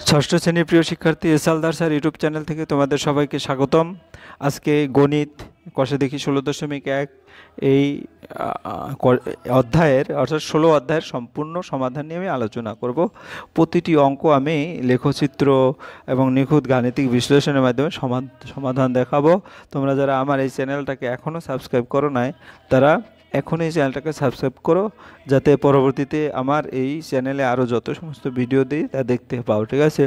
ষষ্ঠ শ্রেণীর প্রিয় শিক্ষার্থী এসআলদার স্যার ইউটিউব চ্যানেল থেকে তোমাদের সবাইকে স্বাগতম। আজকে গণিত কষে দেখি 16.1 এই অধ্যায়ের অর্থাৎ 16 অধ্যায়ের সম্পূর্ণ সমাধান নিয়ে আমি আলোচনা করব। প্রতিটি অঙ্ক আমি লেখচিত্র এবং নিখুঁত গাণিতিক বিশ্লেষণের মাধ্যমে সমাধান দেখাবো। তোমরা যারা আমার এই চ্যানেলটাকে এখনও সাবস্ক্রাইব করো নাই তারা এখন এই চ্যানেলটাকে সাবস্ক্রাইব করো, যাতে পরবর্তীতে আমার এই চ্যানেলে আরও যত সমস্ত ভিডিও দিই তা দেখতে পাও। ঠিক আছে,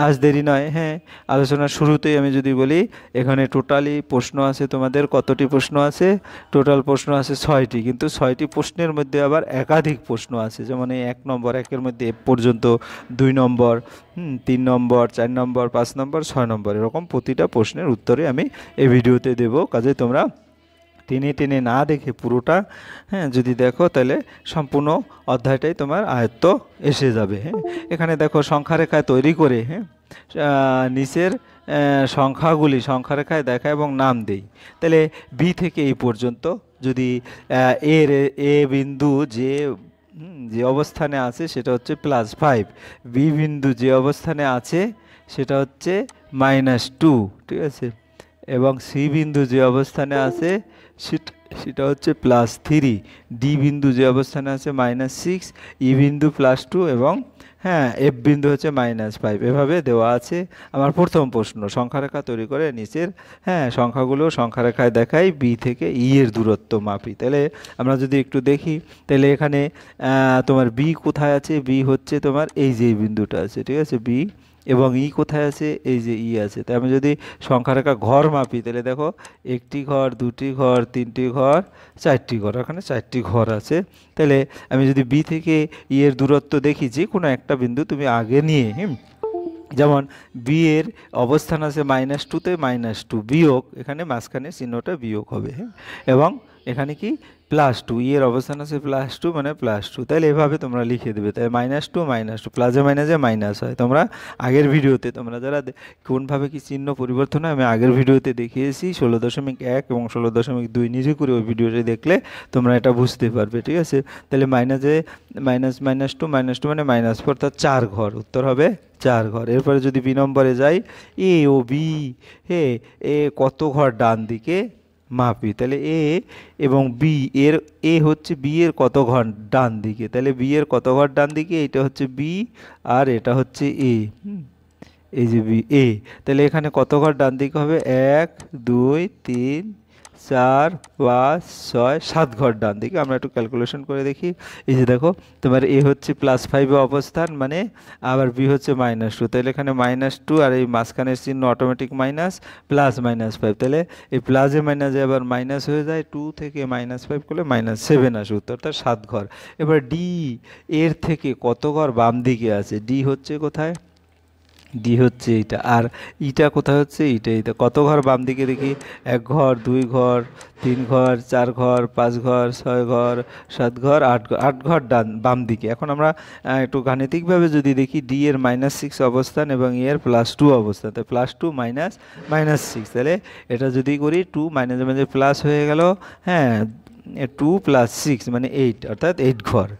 আজ দেরি নয়। হ্যাঁ, আলোচনার শুরুতেই আমি যদি বলি, এখানে টোটালি প্রশ্ন আছে তোমাদের কতটি প্রশ্ন আছে? টোটাল প্রশ্ন আছে 6টি, কিন্তু 6টি প্রশ্নের মধ্যে আবার একাধিক প্রশ্ন আছে। যেমন এই 1 নম্বর, 1-এর মধ্যে এ পর্যন্ত, 2 নম্বর, 3 নম্বর, 4 নম্বর, 5 নম্বর, 6 নম্বর, এরকম প্রতিটা প্রশ্নের উত্তরে আমি এই ভিডিওতে দেবো। কাজে তোমরা টেনে টেনে না দেখে পুরোটা যদি দেখো তাহলে সম্পূর্ণ অধ্যায়টাই তোমার আয়ত্ত এসে যাবে। এখানে দেখো সংখ্যারেখায় তৈরি করে নিচের সংখ্যারেখায় দেখা এবং নাম দেই। তাহলে বি থেকে এই পর্যন্ত যদি এ বিন্দু যে অবস্থানে আছে সেটা হচ্ছে +5, বি বিন্দু যে অবস্থানে আছে সেটা হচ্ছে -2, ঠিক আছে, এবং সি বিন্দু যে অবস্থানে আছে সেটা হচ্ছে +3, ডি বিন্দু যে অবস্থানে আছে -6, ই বিন্দু +2 এবং এফ বিন্দু হচ্ছে -5। এভাবে দেওয়া আছে। আমার প্রথম প্রশ্ন, সংখ্যারেখা তৈরি করে নিচের সংখ্যাগুলো সংখ্যারেখায় দেখাই, বি থেকে ই এর দূরত্ব মাপি। তাহলে আমরা যদি একটু দেখি, তাহলে এখানে তোমার বি কোথায় আছে? বি হচ্ছে তোমার এই যে বিন্দুটা আছে, ঠিক আছে, বি, এবং ই কোথায় আছে? এই যে ই আছে। তাই আমি যদি সংখ্যারেখা ঘর মাপি, তাহলে দেখো 1টি ঘর, 2টি ঘর, 3টি ঘর, 4টি ঘর, এখানে 4টি ঘর আছে। তাহলে আমি যদি বি থেকে ই এর দূরত্ব দেখি, যে কোনো একটা বিন্দু তুমি আগে নিয়ে, যেমন বি এর অবস্থান আছে -2তে, -2 বিয়োগ, এখানে মাঝখানে চিহ্নটা বিয়োগ হবে, এবং এখানে কি +2, এর অবস্থান আছে +2 মানে +2। তাহলে এভাবে তোমরা লিখে দেবে। তাই -2 প্লাসে মাইনাসে মাইনাস হয়। তোমরা আগের ভিডিওতে তোমরা যারা কোনভাবে কি চিহ্ন পরিবর্তন হয় আমি আগের ভিডিওতে দেখিয়েছি, 16.1 এবং 16.2 নিজে করে ওই ভিডিওটি দেখলে তোমরা এটা বুঝতে পারবে। ঠিক আছে, তাহলে -2 মানে -4, অর্থাৎ 4 ঘর, উত্তর হবে 4 ঘর। এরপরে যদি বি নম্বরে যাই, এ ও বি, এ কত ঘর ডান দিকে মাপি। তাহলে এ এবং বি এর, এ হচ্ছে বি এর কত ঘর ডান দিকে, তাহলে বি এর কত ঘর ডান দিকে? এটা হচ্ছে বি আর এটা হচ্ছে এ, এই যে বি এ। তাহলে এখানে কত ঘর ডান দিকে হবে? 1 2 3 4 5 6 7 ঘর ডান দিকে। আমরা একটু ক্যালকুলেশন করে দেখি। এই যে দেখো, তোমার এ হচ্ছে +5 অবস্থান, মানে আবার বি হচ্ছে -2, তাহলে এখানে -2 আর এই মাঝখানের চিহ্ন অটোমেটিক মাইনাস, প্লাস -5, তাহলে এই প্লাসে মাইনাসে আবার মাইনাস হয়ে যায়, 2 থেকে -5 করলে -7 আসে, উত্তর তার 7 ঘর। এবার ডি এর থেকে কত ঘর বাম দিকে আছে? ডি হচ্ছে কোথায়? ডি হচ্ছে এইটা, আর ইটা কোথায় হচ্ছে? এইটা কত ঘর বাম দিকে দেখি? 1 ঘর, 2 ঘর, 3 ঘর, 4 ঘর, 5 ঘর, 6 ঘর, 7 ঘর, 8 ঘর, 8 ঘর ডান বাম দিকে। এখন আমরা একটু গাণিতিকভাবে যদি দেখি, ডি এর -6 অবস্থান এবং এর +2 অবস্থান, তাই +2 -6, তাহলে এটা যদি করি 2 মাইনাসে মাঝে প্লাস হয়ে গেল, 2 + 6 মানে 8, অর্থাৎ 8 ঘর।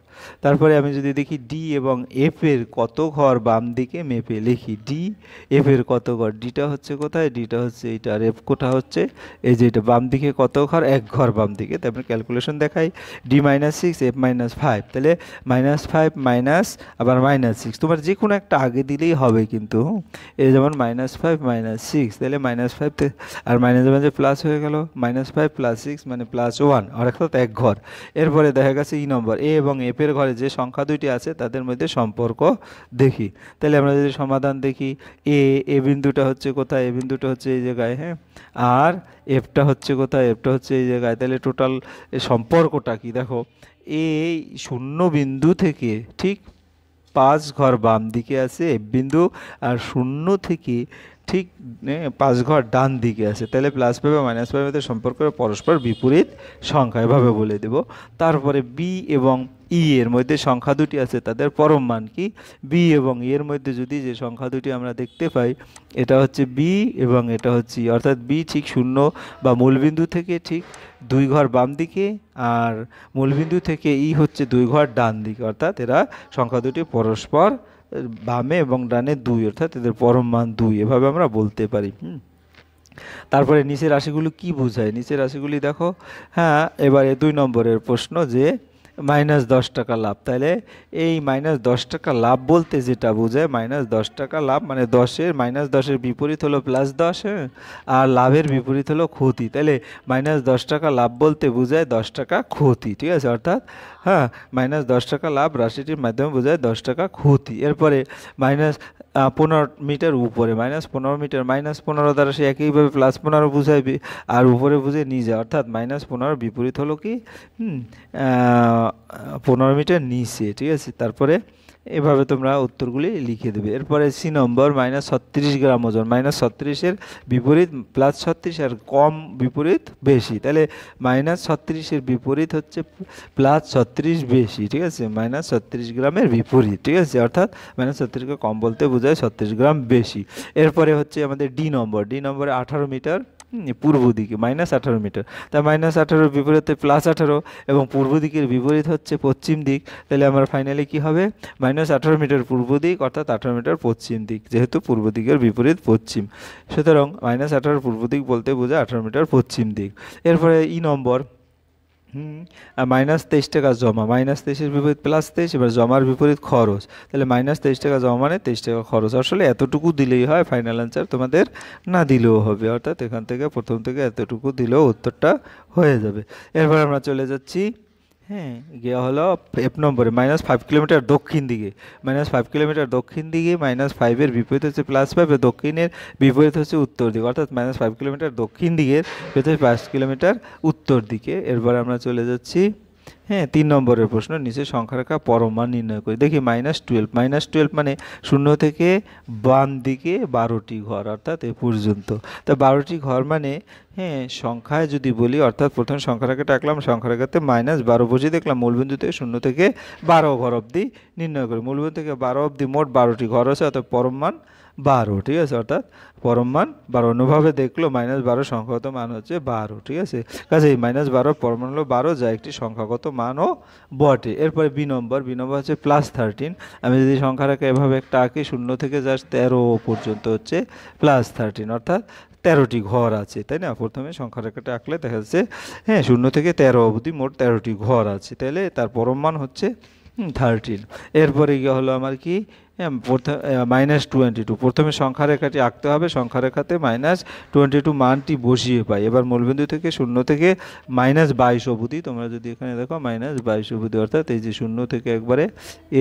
তারপরে আমি যদি দেখি ডি এবং এফ এর কত ঘর বাম দিকে মেপে লিখি, ডি এফ এর কত ঘর? ডিটা হচ্ছে কোথায়? ডিটা হচ্ছে এইটা, আর এফ কোথা হচ্ছে এই যে এটা, বাম দিকে কত ঘর? 1 ঘর বাম দিকে। তারপরে ক্যালকুলেশন দেখাই, ডি -6 এফ -5, তাহলে -5 মাইনাস আবার -6, তোমার যে কোনো একটা আগে দিলেই হবে কিন্তু। এই যেমন -5 -6, তাহলে -5 আর মাইনাসে মাঝে প্লাস হয়ে গেল, -5 + 6 মানে +1, অর্থাৎ 1 ঘর। এরপরে দেখা গেছে ই নম্বর, এ এবং এফ এর ঘরে যে সংখ্যা দুইটি আছে তাদের মধ্যে সম্পর্ক দেখি। তাহলে আমরা যদি সমাধান দেখি, এ বিন্দুটা হচ্ছে কোথায়? এ বিন্দুটা হচ্ছে এই জায়গায়, আর এফটা হচ্ছে কোথায়? এফটা হচ্ছে এই জায়গায়। তাহলে টোটাল সম্পর্কটা কি? দেখো, এই শূন্য বিন্দু থেকে ঠিক 5 ঘর বাম দিকে আছে এফ বিন্দু, আর শূন্য থেকে ঠিক 5 ঘর ডান দিকে আছে। তাহলে +5 বা -5 মধ্যে সম্পর্ক পরস্পর বিপরীত সংখ্যা, এভাবে বলে দেব। তারপরে বি এবং ই এর মধ্যে সংখ্যা দুটি আছে, তাদের পরম মান কি? বি এবং ই এর মধ্যে যদি যে সংখ্যা দুটি আমরা দেখতে পাই, এটা হচ্ছে বি এবং এটা হচ্ছে ই, অর্থাৎ বি ঠিক 0 বা মূলবিন্দু থেকে ঠিক 2 ঘর বাম দিকে, আর মূলবিন্দু থেকে ই হচ্ছে 2 ঘর ডান দিকে, অর্থাৎ এরা সংখ্যা দুটি পরস্পর বামে এবং ডানে 2, অর্থাৎ এদের পরম মান 2, এভাবে আমরা বলতে পারি। তারপরে নিচের রাশিগুলো কি বোঝায়? নিচের রাশিগুলি দেখো। হ্যাঁ, এবারে 2 নম্বরের প্রশ্ন যে -10 টাকা লাভ। তাহলে এই -10 টাকা লাভ বলতে যেটা বোঝায়, -10 টাকা লাভ মানে 10-এর -10-এর বিপরীত হলো +10, হ্যাঁ, আর লাভের বিপরীত হলো ক্ষতি। তাহলে -10 টাকা লাভ বলতে বোঝায় 10 টাকা ক্ষতি, ঠিক আছে? অর্থাৎ হ্যাঁ, -10 টাকা লাভ রাশিটির মাধ্যমে বোঝায় 10 টাকা ক্ষতি। এরপরে -15 মিটার উপরে, -15 মিটার, -15 দ্বারা সে একইভাবে +15 বুঝায়, আর উপরে বুঝে নিচে, অর্থাৎ -15 বিপরীত হলো কি 15 মিটার নিচে, ঠিক আছে? তারপরে এভাবে তোমরা উত্তরগুলি লিখে দেবে। এরপরে সি নম্বর, -36 গ্রাম ওজন, -36-এর বিপরীত +36, আর কম বিপরীত বেশি। তাহলে -36-এর বিপরীত হচ্ছে +36 বেশি, ঠিক আছে? -36 গ্রামের বিপরীত, ঠিক আছে? অর্থাৎ -36কে কম বলতে বোঝায় 36 গ্রাম বেশি। এরপরে হচ্ছে আমাদের ডি নম্বর। ডি নম্বরে 18 মিটার পূর্ব দিকে, -18 মিটার। তা -18-এর বিপরীতে +18, এবং পূর্ব দিকের বিপরীত হচ্ছে পশ্চিম দিক। তাহলে আমার ফাইনালি কি হবে? -18 মিটার পূর্ব দিক, অর্থাৎ 18 মিটার পশ্চিম দিক, যেহেতু পূর্ব দিকের বিপরীত পশ্চিম, সুতরাং -18 পূর্ব দিক বলতে বোঝায় 18 মিটার পশ্চিম দিক। এরপরে ই নম্বর, -23 টাকা জমা, -23-এর বিপরীত +23, এবার জমার বিপরীত খরচ। তাহলে -23 টাকা জমা মানে 23 টাকা খরচ। আসলে এতটুকু দিলেই হয়, ফাইনাল অ্যান্সার তোমাদের না দিলেও হবে, অর্থাৎ এখান থেকে প্রথম থেকে এতটুকু দিলেও উত্তরটা হয়ে যাবে। এরপর আমরা চলে যাচ্ছি, হ্যাঁ, গিয়ে হলো এফ নম্বরে, -5 কিলোমিটার দক্ষিণ দিকে। -5 কিলোমিটার দক্ষিণ দিকে, -5-এর বিপরীত হচ্ছে +5, আর দক্ষিণের বিপরীত হচ্ছে উত্তর দিকে, অর্থাৎ -5 কিলোমিটার দক্ষিণ দিকের ভেতরে 5 কিলোমিটার উত্তর দিকে। এরপর আমরা চলে যাচ্ছি, হ্যাঁ, 3 নম্বরের প্রশ্ন, নিচে সংখ্যা রেখা পরম মান নির্ণয় করি। দেখি -12, -12 মানে 0 থেকে বাম দিকে 12টি ঘর, অর্থাৎ এ পর্যন্ত। তা 12টি ঘর মানে, হ্যাঁ, সংখ্যায় যদি বলি, অর্থাৎ প্রথম সংখ্যা রেখাটা আঁকলাম, সংখ্যা রেখাতে -12 বসিয়ে দেখলাম মূলবিন্দু থেকে 0 থেকে 12 ঘর অবধি নির্ণয় করি। মূলবিন্দু থেকে 12 অবধি মোট 12টি ঘর আছে, অর্থাৎ পরম মান 12, ঠিক আছে? অর্থাৎ পরম মান 12। অন্যভাবে দেখলো -12 সংখ্যাগত মান হচ্ছে 12, ঠিক আছে? কাজেই -12 পরম মান হলো 12, যা একটি সংখ্যাগত মানও বটে। এরপরে বি নম্বর, বি নম্বর হচ্ছে +13। আমি যদি সংখ্যা রেখা এভাবে একটা আঁকি, 0 থেকে জাস্ট 13 পর্যন্ত হচ্ছে +13, অর্থাৎ 13টি ঘর আছে, তাই না? প্রথমে সংখ্যা রেখাটা আঁকলে দেখা যাচ্ছে, হ্যাঁ, 0 থেকে 13 অবধি মোট 13টি ঘর আছে। তাহলে তার পরম মান হচ্ছে 13। এরপরে গিয়ে হলো আমার কি, -22। প্রথমে সংখ্যা রেখাটি আঁকতে হবে, সংখ্যা রেখাতে -22 মানটি বসিয়ে পাই। এবার মূলবিন্দু থেকে 0 থেকে -22 অবধি, তোমরা যদি এখানে দেখো -22 অবধি, অর্থাৎ এই যে 0 থেকে একবারে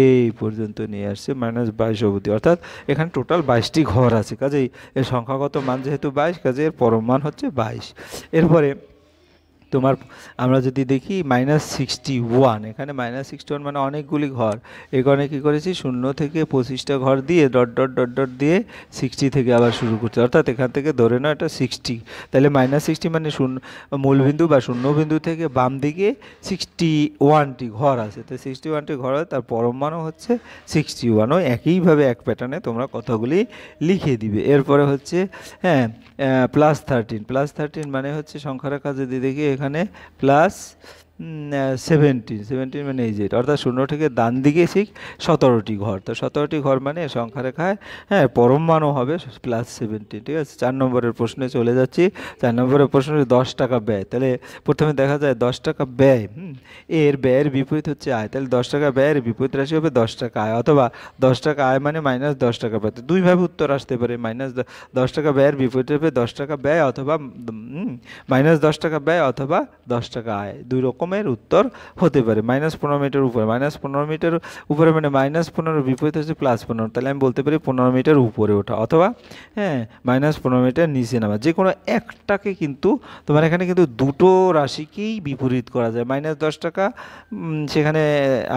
এই পর্যন্ত নিয়ে আসছে -22 অবধি, অর্থাৎ এখানে টোটাল 22টি ঘর আছে। কাজেই এর সংখ্যাগত মান যেহেতু 22, কাজে এর পরম মান হচ্ছে 22। এরপরে তোমার আমরা যদি দেখি -61, এখানে -61 মানে অনেকগুলি ঘর। এই কারণে কী করেছি, 0 থেকে 25টা ঘর দিয়ে ডট ডট ডট ডট দিয়ে 60 থেকে আবার শুরু করছি, অর্থাৎ এখান থেকে ধরে নাও এটা 60। তাহলে -60 মানে মূলবিন্দু বা শূন্যবিন্দু থেকে বাম দিকে 61টি ঘর আছে। তো 61টি ঘর হয়, তার পরম মানও হচ্ছে 61। ওই একইভাবে এক প্যাটার্নে তোমরা কথাগুলি লিখে দিবে। এরপরে হচ্ছে, হ্যাঁ, +13 মানে হচ্ছে সংখ্যা রেখা যদি দেখি এখানে +17 মানে এই যে, অর্থাৎ 0 থেকে ডান দিকে ঠিক 17টি ঘর। তো 17টি ঘর মানে সংখ্যা রেখায়, হ্যাঁ, পরম মানও হবে +17, ঠিক আছে? 4 নম্বরের প্রশ্নে চলে যাচ্ছি। 4 নম্বরের প্রশ্ন 10 টাকা ব্যয়। তাহলে প্রথমে দেখা যায় 10 টাকা ব্যয়, এর ব্যয়ের বিপরীত হচ্ছে আয়। তাহলে 10 টাকা ব্যয়ের বিপরীত রাশি হবে 10 টাকা আয়, অথবা 10 টাকা আয় মানে -10 টাকা ব্যয়। তো দুইভাবে উত্তর আসতে পারে, -10 টাকা ব্যয়ের বিপরীত হবে 10 টাকা ব্যয়, অথবা -10 টাকা ব্যয়, অথবা 10 টাকা আয়। দুই রকমের উত্তর হতে পারে। -15 মিটার উপরে, -15 মিটার উপরে মানে -15 বিপরীত হচ্ছে +15, তাহলে আমি বলতে পারি 15 মিটার উপরে ওঠা, অথবা, হ্যাঁ, -15 মিটার নিচে নামা। যে কোনো একটাকে কিন্তু তোমার এখানে কিন্তু দুটো রাশিকেই বিপরীত করা যায়। -10 টাকা সেখানে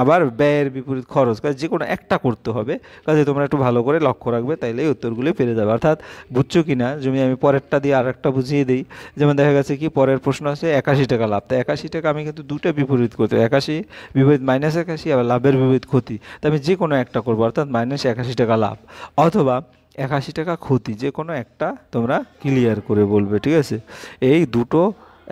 আবার ব্যয়ের বিপরীত খরচ, কাজে যে কোনো একটা করতে হবে। কাজে তোমরা একটু ভালো করে লক্ষ্য রাখবে, তাইলে উত্তরগুলি পেরে যাবে। অর্থাৎ বুঝছো কি না, আমি পরেরটা দিয়ে আর একটা বুঝিয়ে দিই। যেমন দেখা গেছে কি, পরের প্রশ্ন আছে 81 টাকা লাভ। তো 81 টাকা আমি কিন্তু দুটো বিপরীত করতে, 81 বিপরীত -81, আবার লাভের বিপরীত ক্ষতি। তো আমি যে কোনো একটা করবো, অর্থাৎ -81 টাকা লাভ, অথবা 81 টাকা ক্ষতি, যে কোনো একটা তোমরা ক্লিয়ার করে বলবে, ঠিক আছে? এই দুটো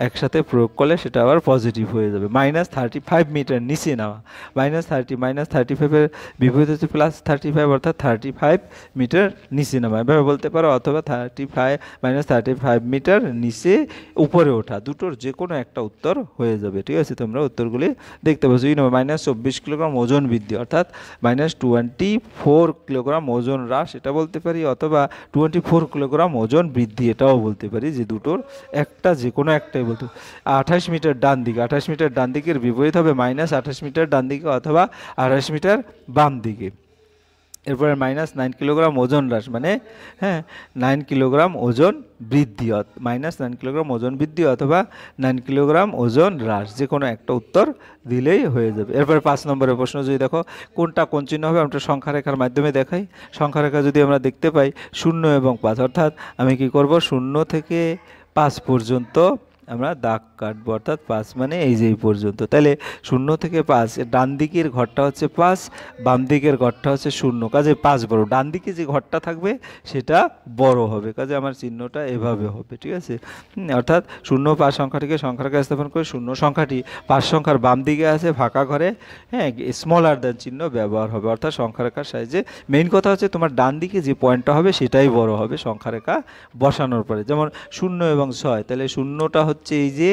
একসাথে প্রয়োগ করলে সেটা আবার পজিটিভ হয়ে যাবে। -35 মিটার নিচে নেওয়া, -35-এর বিপরীত হচ্ছে +35, অর্থাৎ 35 মিটার নিচে নামা, এভাবে বলতে পারো। অথবা 35 মিটার নিচে উপরে ওঠা, দুটোর যে কোনো একটা উত্তর হয়ে যাবে। ঠিক আছে, তোমরা উত্তরগুলি দেখতে পাচ্ছ। -24 কিলোগ্রাম ওজন বৃদ্ধি, অর্থাৎ -24 কিলোগ্রাম ওজন হ্রাস, এটা বলতে পারি। অথবা 24 কিলোগ্রাম ওজন বৃদ্ধি, এটাও বলতে পারি, যে দুটোর একটা যে কোনো একটাই বলতে। 28 মিটার ডান দিকে, 28 মিটার ডান দিকের বিপরীত হবে -28 মিটার ডান দিকে অথবা 28 মিটার বাম দিকে। এরপরে -9 কিলোগ্রাম ওজন হ্রাস, মানে হ্যাঁ 9 কিলোগ্রাম ওজন বৃদ্ধি, -9 কিলোগ্রাম ওজন বৃদ্ধি অথবা 9 কিলোগ্রাম ওজন হ্রাস, যে কোনো একটা উত্তর দিলেই হয়ে যাবে। এরপরে 5 নম্বরের প্রশ্ন যদি দেখো, কোনটা কোন চিহ্ন হবে, আমরা সংখ্যা রেখার মাধ্যমে দেখাই। সংখ্যা রেখা যদি আমরা দেখতে পাই 0 এবং 5, অর্থাৎ আমি কি করব, 0 থেকে 5 পর্যন্ত আমরা দাগ কাটবো, অর্থাৎ 5 মানে এই যে এই পর্যন্ত। তাহলে 0 থেকে 5, ডান দিকের ঘরটা হচ্ছে 5, বাম দিকের ঘরটা হচ্ছে 0, কাজে 5 বড়, ডান দিকে যে ঘরটা থাকবে সেটা বড় হবে, কাজে আমার চিহ্নটা এভাবে হবে। ঠিক আছে, অর্থাৎ 0, 5 সংখ্যাটিকে সংখ্যা রেখা স্থাপন করে 0 সংখ্যাটি 5 সংখ্যার বাম দিকে আছে ফাঁকা ঘরে, হ্যাঁ স্মলার দ্যান চিহ্ন ব্যবহার হবে, অর্থাৎ সংখ্যা রেখার সাইজে। মেইন কথা হচ্ছে তোমার ডান দিকে যে পয়েন্টটা হবে সেটাই বড় হবে সংখ্যা রেখা বসানোর পরে। যেমন 0 এবং 6, তাহলে 0টা হচ্ছে এই যে,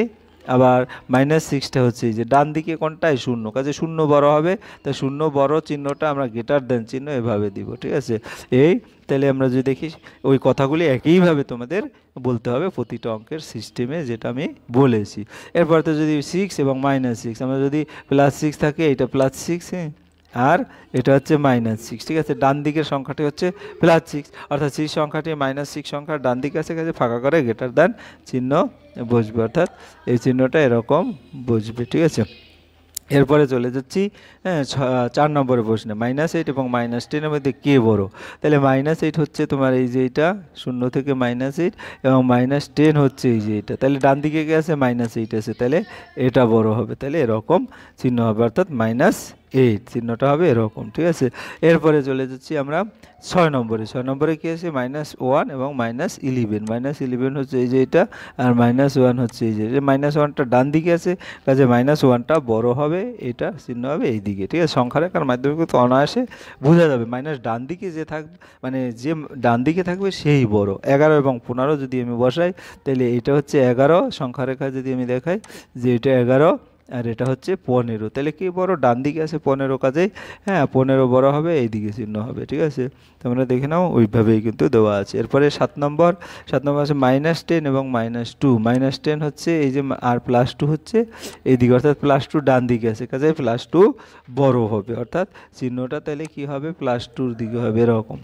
আবার -6টা হচ্ছে এই যে, ডান দিকে কোনটাই 0, কাজে 0 বড় হবে, তাই 0 বড় চিহ্নটা আমরা গ্রেটার দেন চিহ্ন এভাবে দিব। ঠিক আছে, এই তাহলে আমরা যদি দেখি ওই কথাগুলি একইভাবে তোমাদের বলতে হবে প্রতিটা অঙ্কের সিস্টেমে, যেটা আমি বলেছি। এরপর তো যদি 6 এবং -6, আমরা যদি +6 থাকে, এটা +6, হ্যাঁ, আর এটা হচ্ছে -6। ঠিক আছে, ডান দিকের সংখ্যাটি হচ্ছে +6, অর্থাৎ 6 সংখ্যাটি -6 সংখ্যার ডান দিকে আছে, কাছে ফাঁকা করে গ্রেটার দেন চিহ্ন বসবে, অর্থাৎ এই চিহ্নটা এরকম বসবে। ঠিক আছে, এরপরে চলে যাচ্ছি 4 নম্বরের প্রশ্নে, -8 এবং -10 মধ্যে কে বড়। তাহলে -8 হচ্ছে তোমার এই যে এটা, 0 থেকে -8, এবং -10 হচ্ছে এই যে এটা, তাহলে ডান দিকে কে আছে, -8 আছে, তাহলে এটা বড় হবে, তাহলে এরকম চিহ্ন হবে, অর্থাৎ -8 চিহ্নটা হবে এরকম। ঠিক আছে, এরপরে চলে যাচ্ছি আমরা 6 নম্বরে। 6 নম্বরে কি আছে, -1 এবং -11, -11 হচ্ছে এই যে এটা, আর -1 হচ্ছে এই যে, -1টা ডান দিকে আছে, কাজে -1টা বড় হবে, এটা চিহ্ন হবে এই দিকে। ঠিক আছে, সংখ্যা রেখার মাধ্যমে কিন্তু অনায়াসে বোঝা যাবে, ডান দিকে যে থাকবে, মানে যে ডান দিকে থাকবে সেই বড়। 11 এবং 15 যদি আমি বসাই, তাহলে এটা হচ্ছে 11, সংখ্যা রেখা যদি আমি দেখাই যে এটা 11, আর এটা হচ্ছে 15, তাহলে কি বড়, ডান দিকে আছে 15, কাজেই হ্যাঁ 15 বড় হবে, এই দিকে চিহ্ন হবে। ঠিক আছে, তোমরা দেখে নাও, ওইভাবেই কিন্তু দেওয়া আছে। এরপরে 7 নম্বর আছে -10 এবং -2। -10 হচ্ছে এই যে, আর +2 হচ্ছে এইদিকে, অর্থাৎ +2 ডান দিকে আছে, কাজে +2 বড় হবে, অর্থাৎ চিহ্নটা তাহলে কি হবে, +2-র দিকে হবে এরকম।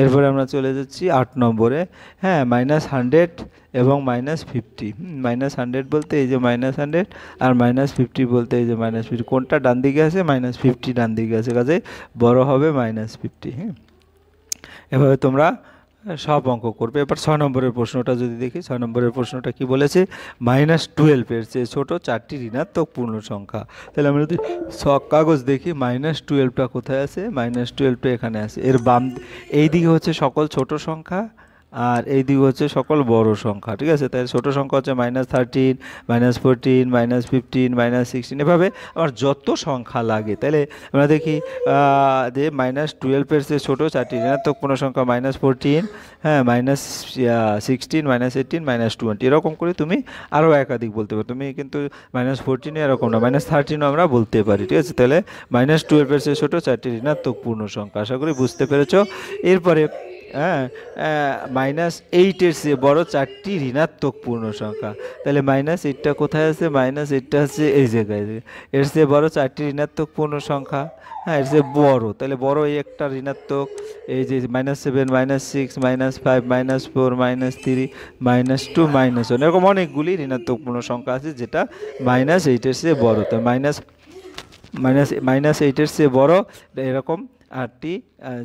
এরপরে আমরা চলে যাচ্ছি 8 নম্বরে, হ্যাঁ -100 এবং -50। -100 বলতে এই যে -100, আর -50 বলতে এই যে -50, কোনটা ডান দিকে আছে, -50 ডান দিকে আছে, কাজে বড় হবে -50। হ্যাঁ, এভাবে তোমরা সব অঙ্ক করবে। এবার 6 নম্বরের প্রশ্নটা যদি দেখি, 6 নম্বরের প্রশ্নটা কি বলেছে, -12 এর চেয়ে ছোট 4টি ঋণাত্মক পূর্ণ সংখ্যা। তাহলে আমরা যদি কাগজ দেখি, -12টা কোথায় আছে, -12টা এখানে আছে, এর বাম এই দিকে হচ্ছে সকল ছোট সংখ্যা, আর এই দিকে হচ্ছে সকল বড় সংখ্যা। ঠিক আছে, তাই ছোট সংখ্যা হচ্ছে -13, -14, -15, -16, এভাবে আমার যত সংখ্যা লাগে। তাহলে আমরা দেখি যে -12 চেয়ে ছোটো 4টি ঋণাত্মক পূর্ণ সংখ্যা, -14, হ্যাঁ -16, -18, -20, এরকম করে তুমি আরও একাধিক বলতে পারো। তুমি কিন্তু -14 এরকম না, -13 আমরা বলতে পারি। ঠিক আছে, তাহলে -12 চেয়ে ছোটো 4টি ঋণাত্মক পূর্ণ সংখ্যা, আশা করি বুঝতে পেরেছ। এরপরে হ্যাঁ -8 চেয়ে বড় 4টি ঋণাত্মক পূর্ণ সংখ্যা। তাহলে -8টা কোথায় আছে, -8টা আছে এই জায়গায়, এর চেয়ে বড় 4টি ঋণাত্মক পূর্ণ সংখ্যা, হ্যাঁ এর চেয়ে বড়, তাহলে বড় এই একটা ঋণাত্মক, এই যে -7, -6, -5, -4, -3, -2, -1, এরকম অনেকগুলি ঋণাত্মক পূর্ণ সংখ্যা আছে, যেটা -8-এর চেয়ে বড়। তো -8-এর চেয়ে বড় এরকম 8টি,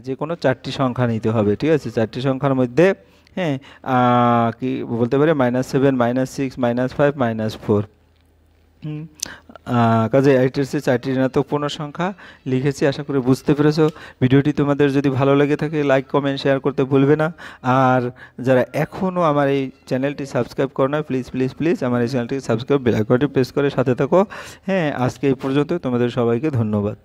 যে কোনো 4টি সংখ্যা নিতে হবে। ঠিক আছে, 4টি সংখ্যার মধ্যে হ্যাঁ কি বলতে পারে, -7, -6, -5, -4। হুম, কাজে 8 এর চেয়ে 4টি ঋণাত্মক পূর্ণ সংখ্যা লিখেছি, আশা করি বুঝতে পেরেছো। ভিডিওটি তোমাদের যদি ভালো লেগে থাকে লাইক কমেন্ট শেয়ার করতে ভুলবে না। আর যারা এখনও আমার এই চ্যানেলটি সাবস্ক্রাইব করো না, প্লিজ প্লিজ প্লিজ আমার এই চ্যানেলটি সাবস্ক্রাইব বেল আইকনটি প্রেস করে সাথে থাকো। হ্যাঁ, আজকে এই পর্যন্ত, তোমাদের সবাইকে ধন্যবাদ।